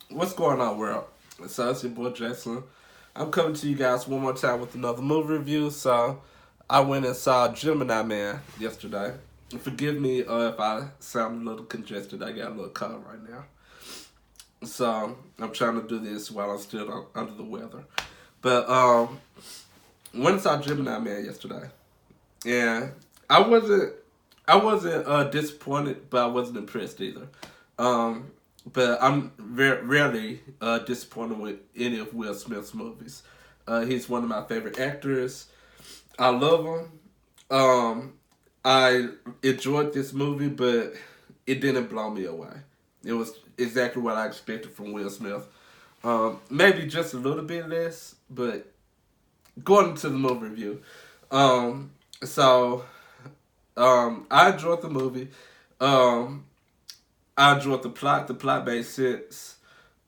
What's going on, world? So it's your boy Jason. I'm coming to you guys one more time with another movie review. So I went and saw Gemini Man yesterday. Forgive me if I sound a little congested. I got a little cold right now. So I'm trying to do this while I'm still under the weather. But went and saw Gemini Man yesterday, and I wasn't disappointed, but I wasn't impressed either. Um, but I'm rarely disappointed with any of Will Smith's movies. He's one of my favorite actors. I love him. Um, I enjoyed this movie, but it didn't blow me away. It was exactly what I expected from Will Smith. Maybe just a little bit less, but going into the movie review. Um, so I enjoyed the movie. Um, I enjoyed the plot. The plot made sense.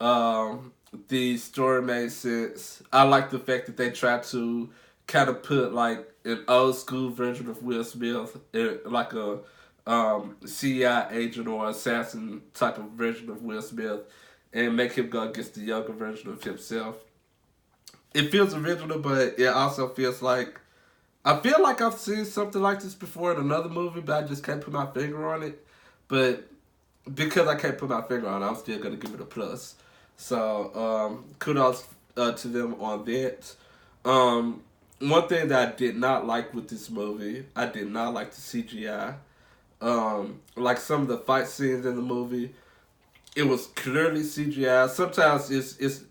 Um, the story made sense. I like the fact that they tried to kind of put like an old school version of Will Smith, like a CI agent or assassin type of version of Will Smith, and make him go against the younger version of himself. It feels original, but it also feels like I feel like I've seen something like this before in another movie, but I just can't put my finger on it. But because I can't put my finger on it, I'm still gonna give it a plus. So kudos to them on that. One thing that I did not like with this movie, I did not like the CGI. Like some of the fight scenes in the movie, it was clearly CGI. Sometimes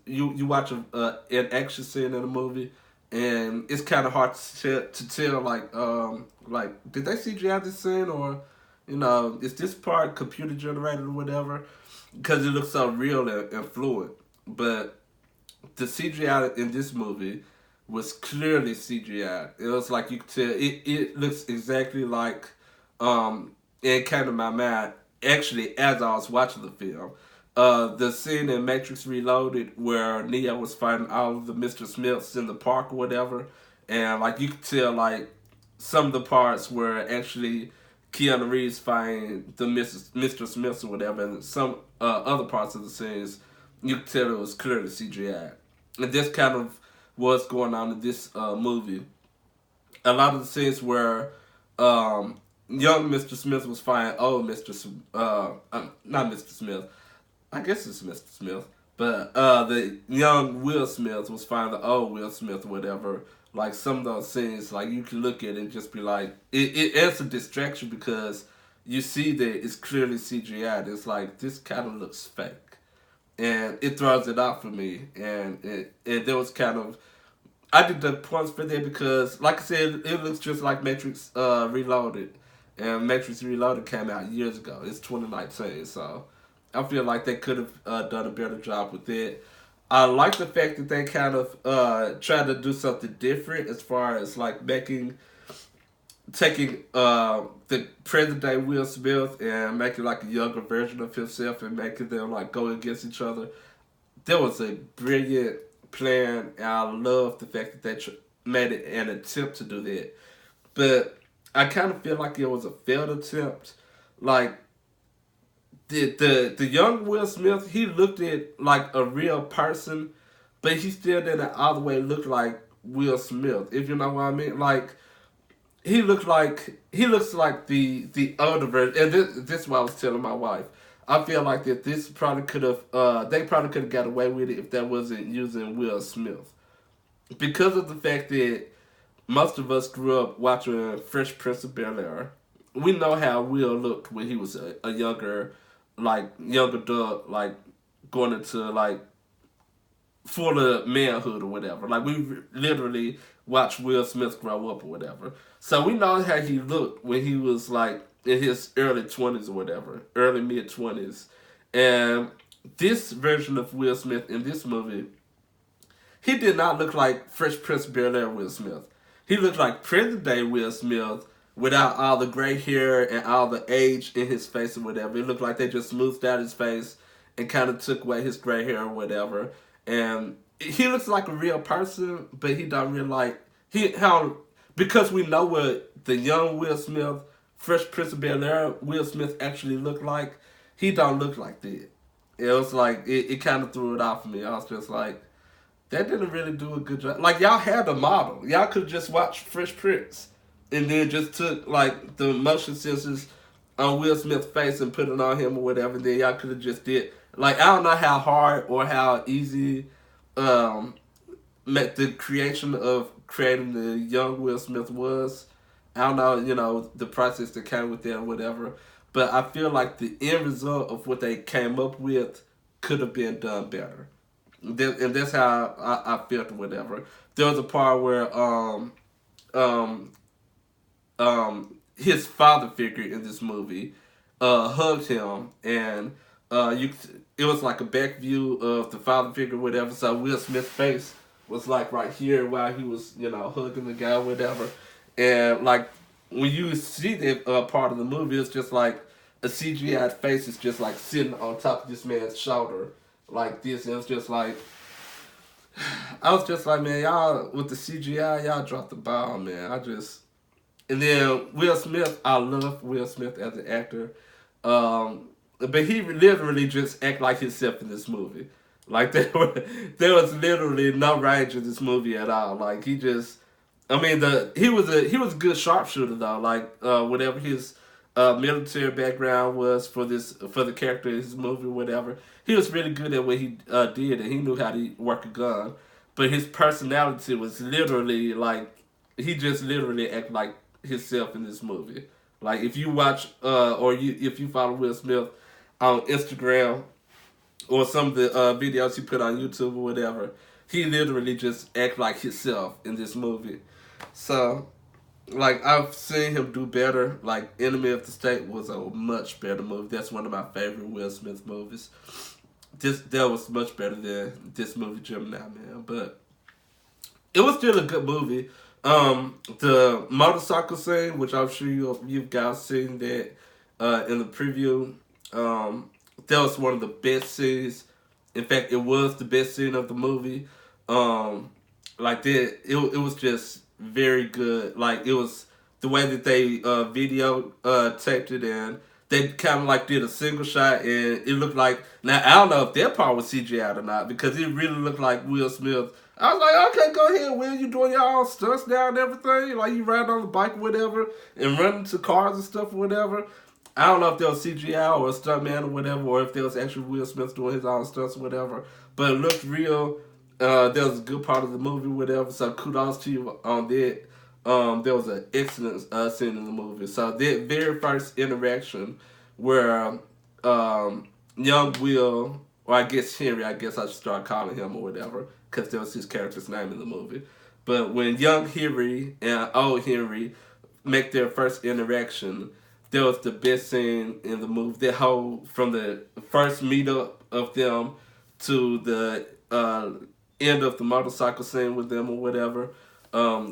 you watch an action scene in a movie, and it's kind of hard to tell like did they CGI this scene, or is this part computer generated or whatever, because it looks so real and fluid. But the CGI in this movie was clearly CGI. It was like you could tell it looks exactly like it came to my mind actually as I was watching the film. The scene in Matrix Reloaded where Neo was fighting all of the Mr. Smiths in the park or whatever, and like you could tell like some of the parts were actually Keanu Reeves fighting the Mr. Smiths or whatever, and some other parts of the scenes you could tell it was clearly CGI. And this kind of what's going on in this movie. A lot of the scenes where young Mr. Smith was fighting old not Mr. Smith. I guess it's Mr. Smith, but the young Will Smith was fighting the old Will Smith or whatever. Like some of those scenes, like you can look at it and just be like, it's a distraction because you see that it's clearly CGI. It's like this kind of looks fake, and it throws it out for me. And there was kind of I did the points for that because, like I said, it looks just like Matrix Reloaded, and Matrix Reloaded came out years ago. It's 2019, so I feel like they could have done a better job with it. I like the fact that they kind of tried to do something different as far as like taking the present day Will Smith and making like a younger version of himself and making them like go against each other. There was a brilliant plan, and I love the fact that they made it an attempt to do that. But I kind of feel like it was a failed attempt. Like the young Will Smith, he looked at like a real person, but he still didn't all the way look like Will Smith. If you know what I mean, like he looks like the older version. And this is what I was telling my wife. I feel like that this probably could have they probably could have got away with it if that wasn't using Will Smith, because of the fact that most of us grew up watching Fresh Prince of Bel Air. We know how Will looked when he was a younger, like young adult, like going into like full of manhood or whatever. Like we literally watched Will Smith grow up or whatever. So we know how he looked when he was like in his early 20s or whatever, early mid 20s. And this version of Will Smith in this movie, he did not look like Fresh Prince of Bel Air Will Smith. He looked like present day Will Smith without all the gray hair and all the age in his face or whatever. It looked like they just smoothed out his face and kind of took away his gray hair or whatever. And he looks like a real person, but he don't really like how because we know what the young Will Smith, Fresh Prince of Bel Air Will Smith actually looked like. He don't look like that. it was like it kind of threw it off for me. I was just like, that didn't really do a good job. Like y'all had a model. Y'all could just watch Fresh Prince and then just took like the motion sensors on Will Smith's face and put it on him or whatever. Then y'all could have just did like I don't know how hard or how easy um the creation of creating the young Will Smith was. I don't know, the process that came with that or whatever. But I feel like the end result of what they came up with could have been done better. And that's how I felt or whatever. There was a part where um his father figure in this movie hugged him, and you it was like a back view of the father figure or whatever. So Will Smith's face was like right here while he was hugging the guy or whatever. And like when you see that part of the movie, it's just like a CGI face is just like sitting on top of this man's shoulder like this, and it's just like I was just like, man, y'all with the CGI, y'all dropped the ball, man. And then Will Smith, I love Will Smith as an actor, but he literally just act like himself in this movie. Like there was literally no range in this movie at all. Like he just, I mean, he was a good sharpshooter though. Like whatever his military background was for the character in his movie, whatever, he was really good at what he did, and he knew how to work a gun. But his personality was literally like he just literally act like himself in this movie. Like if you watch if you follow Will Smith on Instagram or some of the videos he put on YouTube or whatever, he literally just act like himself in this movie. So like I've seen him do better. Like Enemy of the State was a much better movie. That's one of my favorite Will Smith movies. That was much better than this movie, Gemini Man. But it was still a good movie. The motorcycle scene, which I'm sure you guys seen that in the preview, that was one of the best scenes. In fact, it was the best scene of the movie. Like that, it was just very good. Like it was the way that they video taped it, and they kind of like did a single shot, and it looked like, now I don't know if that part was CGI or not, because it really looked like Will Smith. I was like, okay, go ahead, Will. You doing your own stunts now and everything. Like you riding on the bike or whatever and running to cars and stuff or whatever. I don't know if there was CGI or a stuntman or whatever, or if there was actually Will Smith doing his own stunts or whatever. But it looked real. There was a good part of the movie, whatever. So kudos to you on that. There was an excellent scene in the movie. So that very first interaction where young Will, or I guess Henry, I guess I should start calling him or whatever, because that was his character's name in the movie. But when young Henry and old Henry make their first interaction, that was the best scene in the movie. That whole, from the first meetup of them to the end of the motorcycle scene with them or whatever,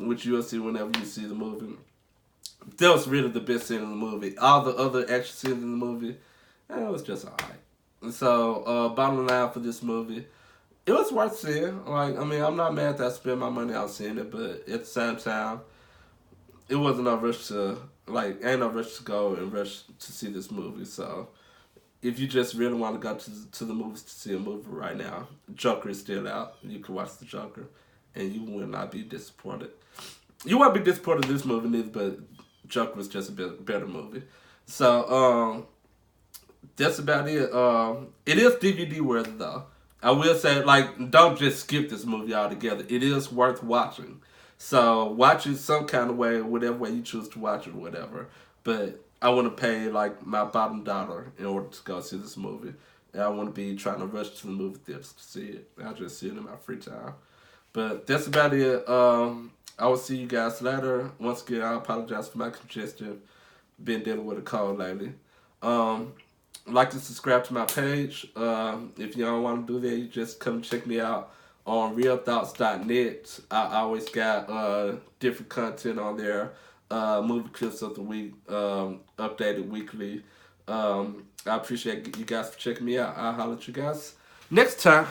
which you'll see whenever you see the movie. That was really the best scene in the movie. All the other action scenes in the movie, it was just alright. So, bottom line for this movie, it was worth seeing. Like, I mean, I'm not mad that I spent my money on seeing it, but at the same time, it wasn't no rush to, like, ain't no rush to go and rush to see this movie. So, if you just really want to go to the movies to see a movie right now, Joker is still out. You can watch the Joker, and you will not be disappointed. You won't be disappointed in this movie neither, but Joker was just a better movie. So, that's about it. It is DVD worthy though. I will say, like, don't just skip this movie altogether. It is worth watching. So watch it some kind of way, whatever way you choose to watch it, or whatever. But I want to pay like my bottom dollar in order to go see this movie. And I want to be trying to rush to the movie theaters to see it. I'll just see it in my free time. But that's about it. I will see you guys later. Once again, I apologize for my congestion. Been dealing with a cold lately. Like to subscribe to my page. If you don't want to do that, you just come check me out on realthoughts.net. I always got different content on there. Movie clips of the week, updated weekly. I appreciate you guys for checking me out. I'll holler at you guys next time.